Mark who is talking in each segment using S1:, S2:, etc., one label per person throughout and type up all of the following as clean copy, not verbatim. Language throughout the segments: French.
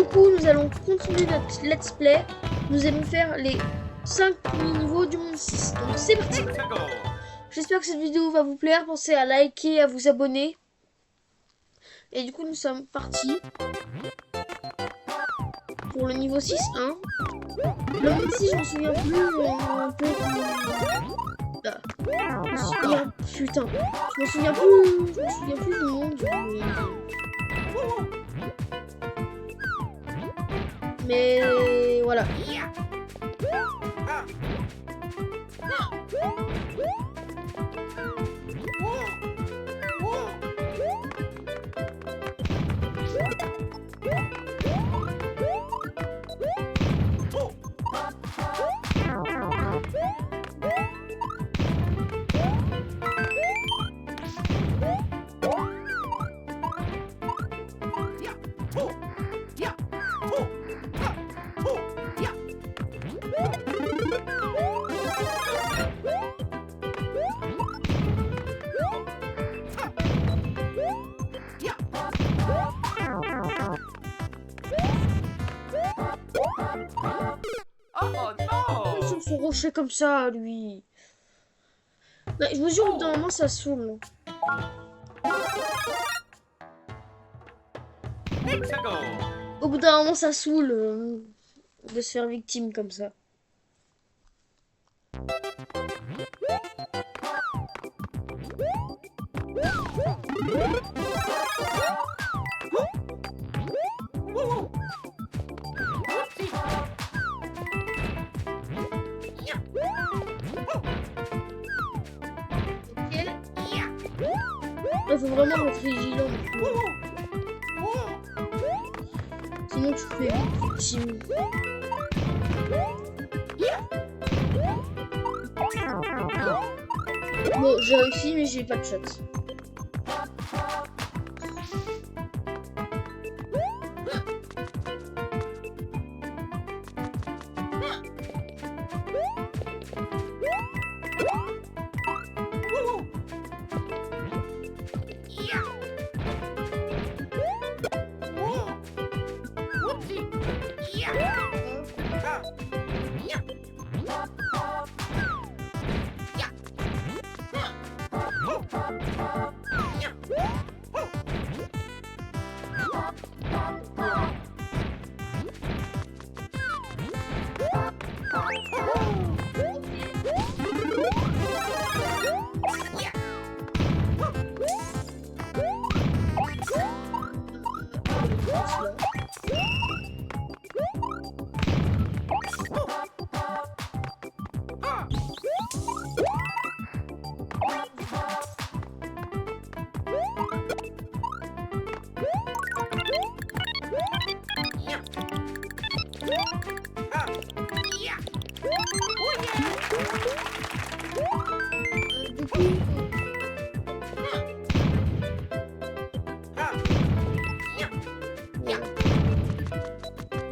S1: coup, nous allons continuer notre let's play. Nous allons faire les 5 niveaux du monde 6. Donc c'est parti. J'espère que cette vidéo va vous plaire. Pensez à liker, à vous abonner. Et du coup, nous sommes partis pour le niveau 6-1. Le monde 6, je m'en souviens plus. Un peu... Ah. Putain, je m'en souviens plus du monde. Mais voilà. Sur son rocher comme ça, lui. Non, je vous jure, au bout d'un moment, ça saoule. Au bout d'un moment, ça saoule de se faire victime comme ça. Il faut vraiment être vigilant. Sinon tu fais victime. Bon, j'ai réussi mais j'ai pas de shot.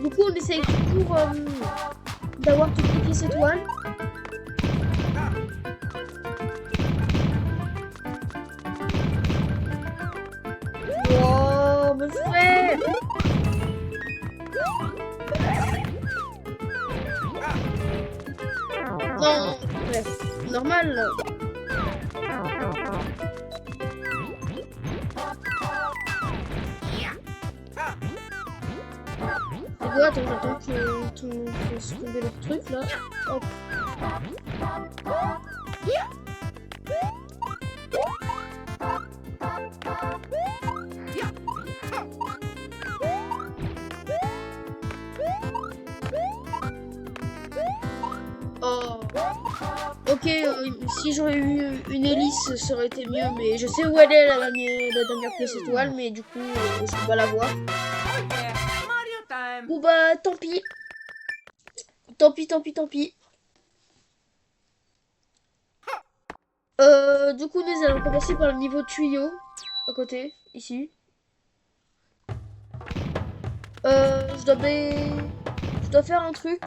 S1: Du coup, on essaye toujours d'avoir toutes les pièces étoiles. Wow, mon frère! Non, bref, normal. Attends, j'attends qu'ils fassent tomber leur truc là. Hop. Oh. Ok, si j'aurais eu une hélice, ça aurait été mieux, mais je sais où elle est la dernière pièce étoile, mais du coup, je peux pas la voir. Bon bah tant pis. Tant pis. Du coup nous allons commencer par le niveau tuyau. À côté, ici. Je dois faire un truc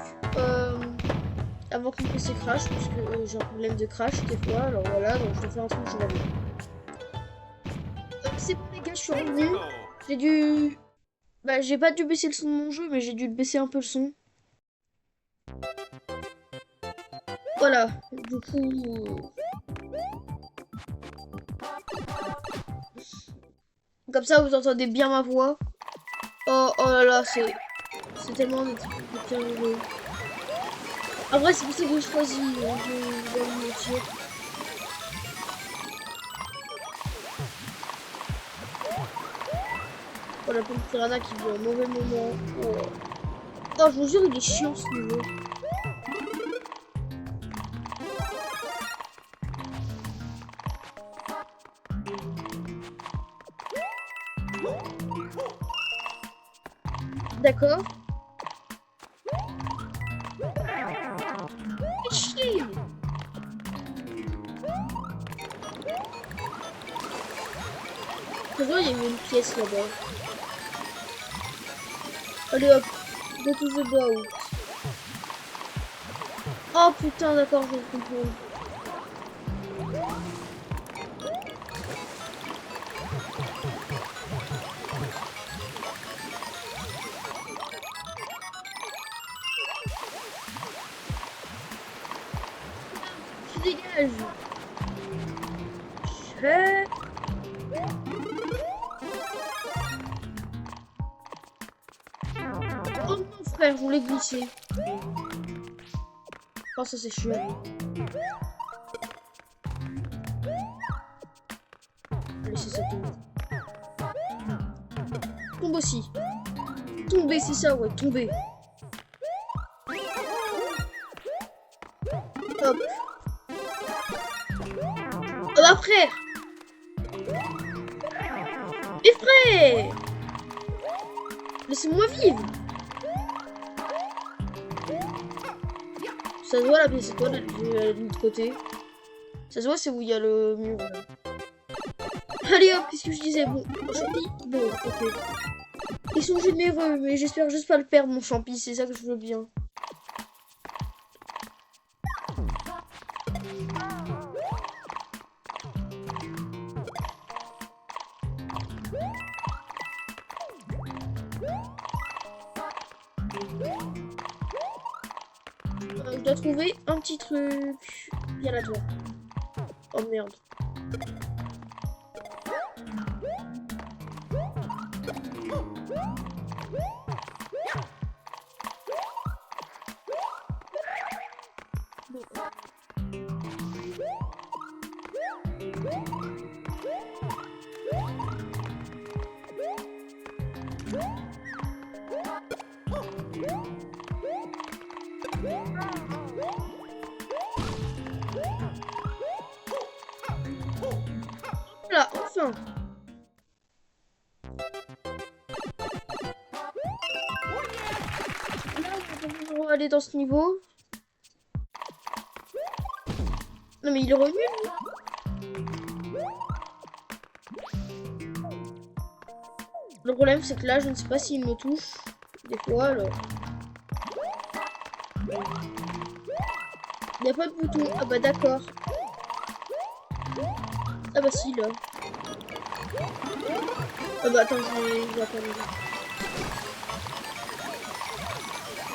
S1: avant que mon PC crash, parce que j'ai un problème de crash des fois, alors voilà, donc je dois faire un truc, je vais c'est bon les gars, je suis revenu. J'ai dû Bah, j'ai pas dû baisser le son de mon jeu, mais j'ai dû baisser un peu le son. Voilà, du coup... Comme ça, vous entendez bien ma voix. Oh, oh là là, c'est tellement des bien heureux. En vrai, c'est pour ça que je choisis, je vais vous mentir. Oh, la petite piranha qui vit un mauvais moment. Oh. Oh, je vous jure, il est chiant ce niveau. D'accord. Fais chier. Il y avait une pièce là-bas. Allez hop, go to the boat. Oh putain, d'accord, je comprends. Tu dégages. Oh non frère, je voulais glisser. Oh ça c'est chiant. Laissez ça tomber. Tombe aussi. Tomber, c'est ça, ouais, tomber. Hop. Oh bah frère. Mais frère, laissez-moi vivre. Ça se voit la pièce étoile de l'autre côté. Ça se voit, c'est où il y a le mur. Là. Allez hop, qu'est-ce que je disais? Bon, champi. Bon, ok. Ils sont généreux, mais j'espère juste pas le perdre, mon champi. C'est ça que je veux bien. Je dois trouver un petit truc. Il y a la tour. Oh merde. Voilà, enfin. Là, on va aller dans ce niveau. Non mais il est revenu. Le problème c'est que là, je ne sais pas s'il me touche. Des fois, alors. Il n'y a pas de bouton. Ah bah d'accord. Ah bah si, là. Ah bah attends, je vais attendre.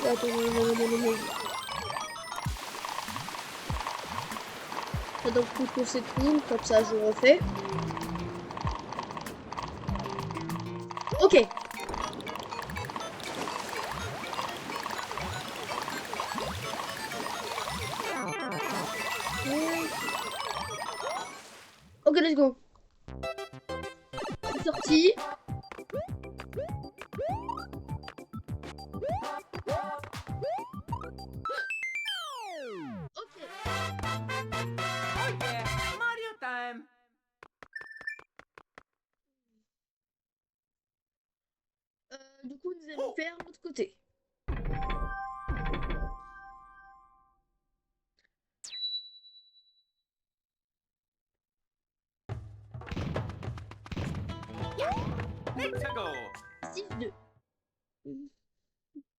S1: Attends, non. Donc pour cette ligne, comme ça je refais. Ok. Ok, let's go. C'est sorti. Du coup, nous allons faire l'autre côté.
S2: Let's go.
S1: 6-2.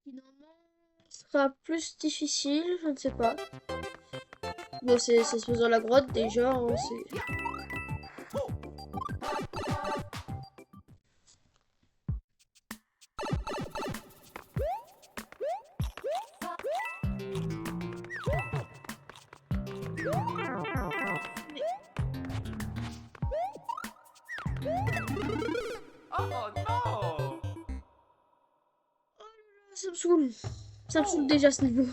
S1: Finalement, ce sera plus difficile, je ne sais pas. Bon, c'est se faisant la grotte déjà, hein, c'est...
S2: Oh no!
S1: Ça me saoule. Ça me saoule déjà ce niveau.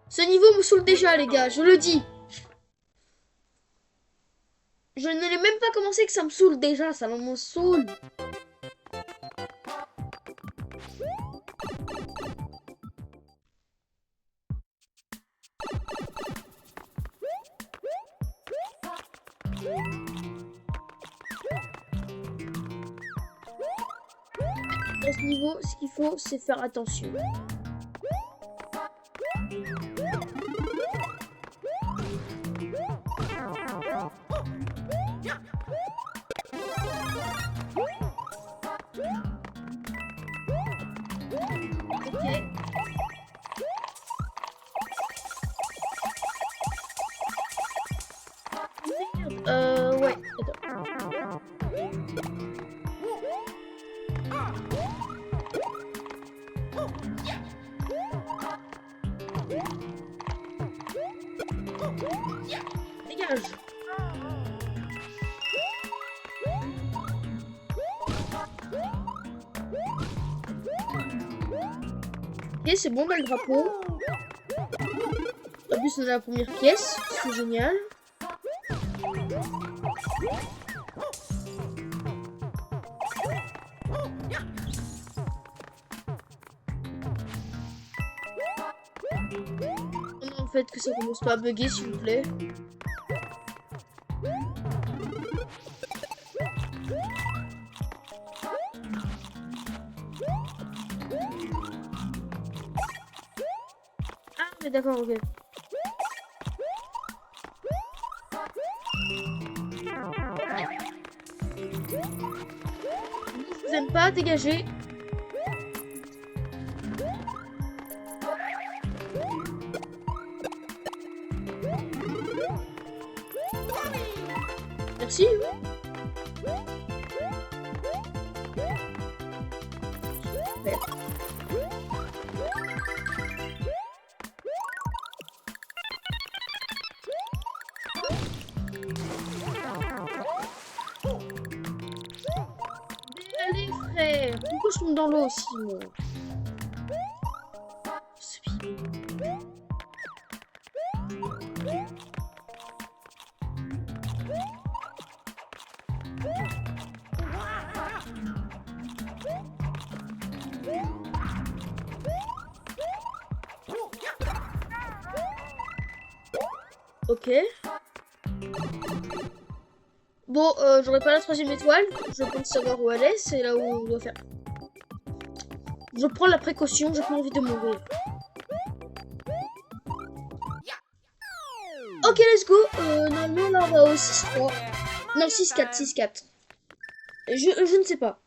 S1: Ce niveau me saoule déjà les gars, je le dis. Je ne l'ai même pas commencé que ça me saoule déjà, ça me saoule. Dans ce niveau, ce qu'il faut, c'est faire attention. Ok. Ouais, attends. Dégage. Ok, c'est bon, on a le drapeau. En plus, on a la première pièce, c'est génial. En fait, que ça commence pas à bugger, s'il vous plaît. Ah, mais d'accord, ok. Je vous aime pas, dégagez. Merci. Super. Allez frère, pourquoi je tombe dans l'eau aussi moi? Ok. Bon, j'aurais pas la 3e étoile. Je pense savoir où elle est. C'est là où on doit faire. Je prends la précaution. J'ai pas envie de mourir. Ok, let's go. Normalement, là, on va au 6-3. Non, 6-4. 6-4. Je ne sais pas.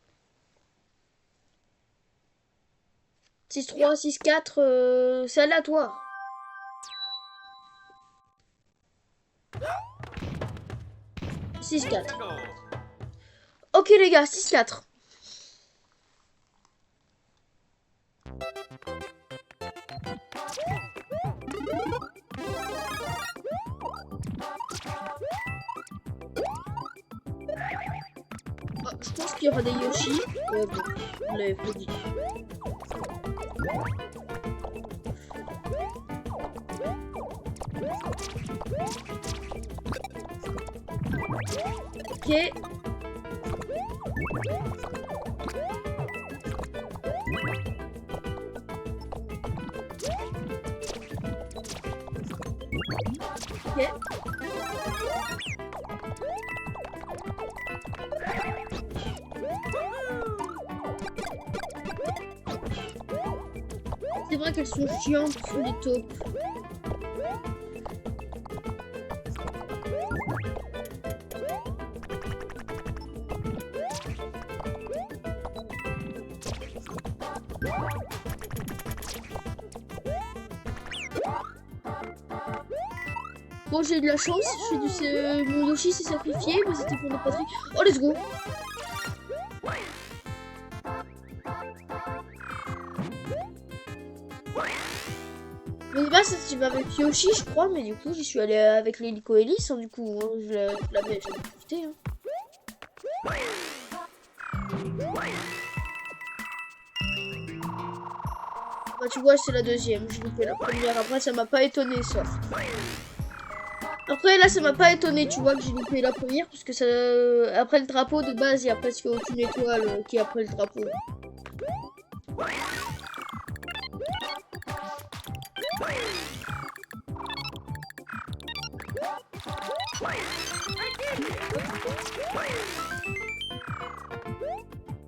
S1: 6-3, 6-4, c'est aléatoire. « 6-4. Ok les gars, 6-4. Je pense qu'il y aura des Yoshi. Ouais, bon, on l'avait prédit. Ok. Ok. C'est vrai qu'elles sont chiantes sur les taupes. Bon, j'ai eu de la chance, mon Yoshi s'est sacrifié, mais c'était pour notre patrie. Oh, let's go! Mais de base, j'y vais avec Yoshi, je crois, mais du coup, j'y suis allée avec l'hélico hélice, hein, du coup, hein, je l'avais profité. Hein. Bah, tu vois, c'est la deuxième, j'ai loupé la première. Après, ça m'a pas étonné, ça. Après, là, ça m'a pas étonné, tu vois, que j'ai loupé la première, parce que ça... après le drapeau, de base, il y a presque aucune étoile qui est après le drapeau.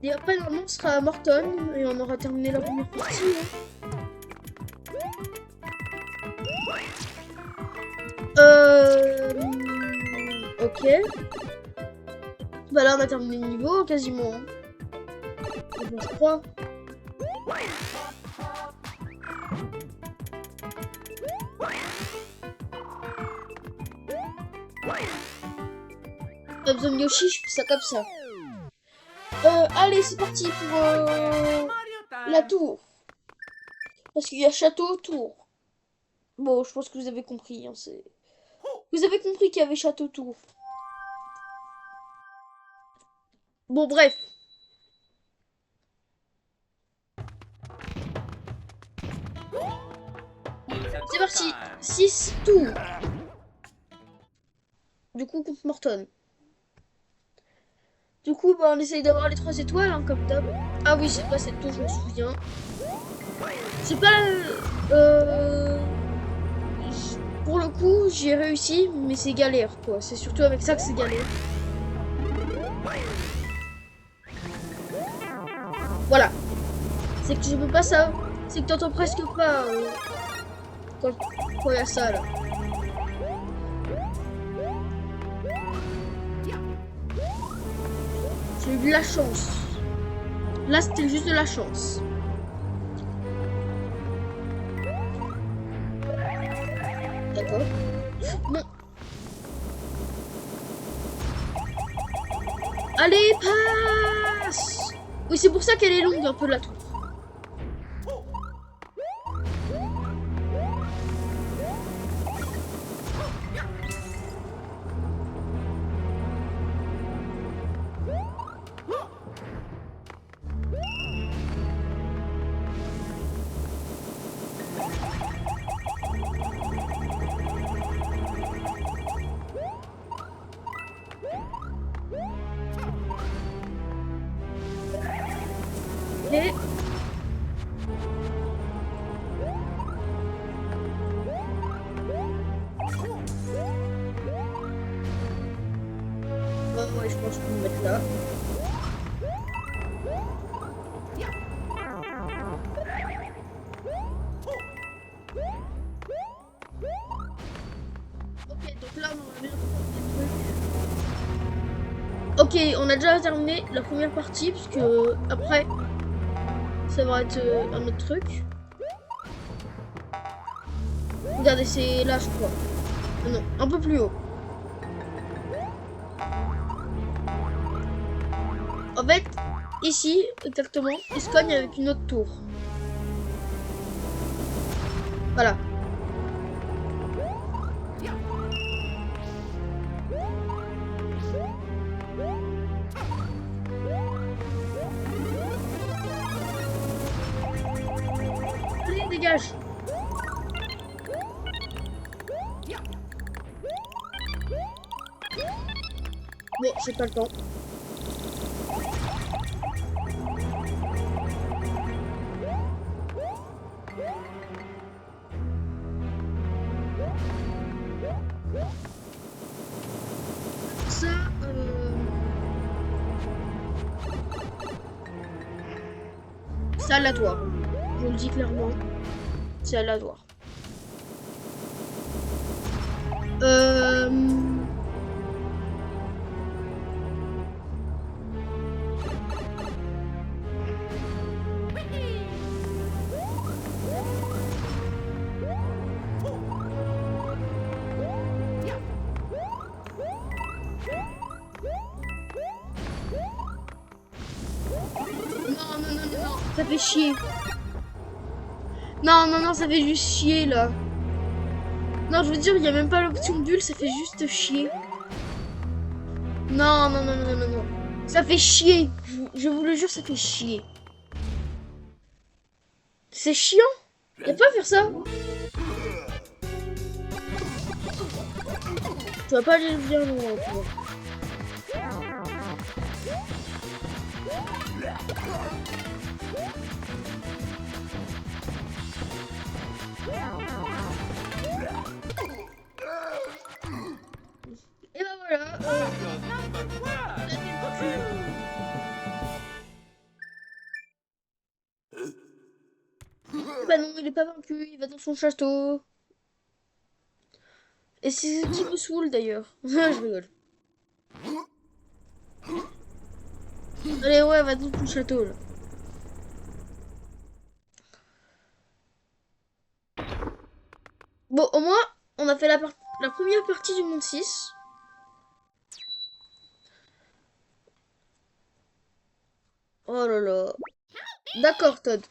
S1: Et après, normalement, on sera à Morton et on aura terminé la première partie. Hein. Ok. Bah là, on a terminé le niveau quasiment. Hein. Je crois. Pas besoin de Yoshi, je fais ça comme ça. Allez, c'est parti pour la tour. Parce qu'il y a château, tour. Bon, je pense que vous avez compris. Hein, vous avez compris qu'il y avait château, tour. Bon, bref. C'est parti. 6 tours. Du coup, contre Morton. Du coup, bah, on essaye d'avoir les 3 étoiles, hein, comme d'hab. Ah oui, c'est pas cette tour, je me souviens. C'est pas... pour le coup, j'ai réussi, mais c'est galère, quoi. C'est surtout avec ça que c'est galère. Voilà. C'est que je peux pas ça. C'est que t'entends presque pas quand il y a ça, là. J'ai eu de la chance. Là, c'était juste de la chance. D'accord. Non. Allez, passe! Oui, c'est pour ça qu'elle est longue, un peu, la tour. Et... oh, ouais, je pense qu'on va mettre là. Ok, donc là, on va bien faire des trucs. Ok, on a déjà terminé la première partie, parce que après, ça va être un autre truc. Regardez, c'est là, je crois. Ah non, un peu plus haut. En fait, ici, exactement, il se cogne avec une autre tour. Voilà. Allez, dégage. Bon, j'ai pas le temps. Ça, c'est aléatoire. Je vous le dis clairement. C'est aléatoire. Non, ça fait chier. Non, non, non, ça fait juste chier, là. Non, je veux dire, il n'y a même pas l'option bulle, ça fait juste chier. Non, non, non, non, non, non. Ça fait chier. Je vous le jure, ça fait chier. C'est chiant. Y a pas à faire ça. Tu vas pas aller bien loin, toi. Et bah voilà. Bah non, il est pas vaincu, il va dans son château. Et c'est ce qui me saoule d'ailleurs. Je rigole. Allez, ouais, va dans ton château là. Bon, au moins, on a fait la première partie du monde 6. Oh là là. D'accord, Todd.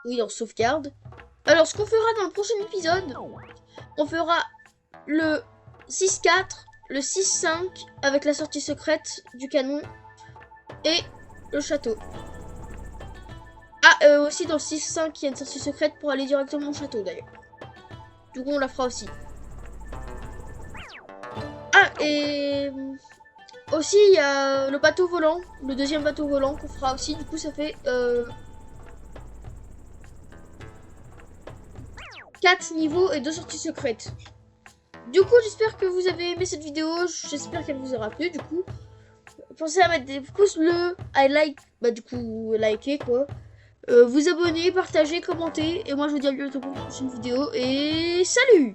S1: Oui, on sauvegarde. Alors, ce qu'on fera dans le prochain épisode, on fera le 6-4, le 6-5 avec la sortie secrète du canon et le château. Ah, aussi dans le 6-5, il y a une sortie secrète pour aller directement au château d'ailleurs. Du coup, on la fera aussi. Ah, et aussi, il y a le bateau volant, le deuxième bateau volant qu'on fera aussi. Du coup, ça fait 4 niveaux et 2 sorties secrètes. Du coup, j'espère que vous avez aimé cette vidéo. J'espère qu'elle vous aura plu. Du coup, pensez à mettre des pouces bleus, à liker quoi. Vous abonner, partager, commenter. Et moi, je vous dis à bientôt pour une prochaine vidéo. Et salut!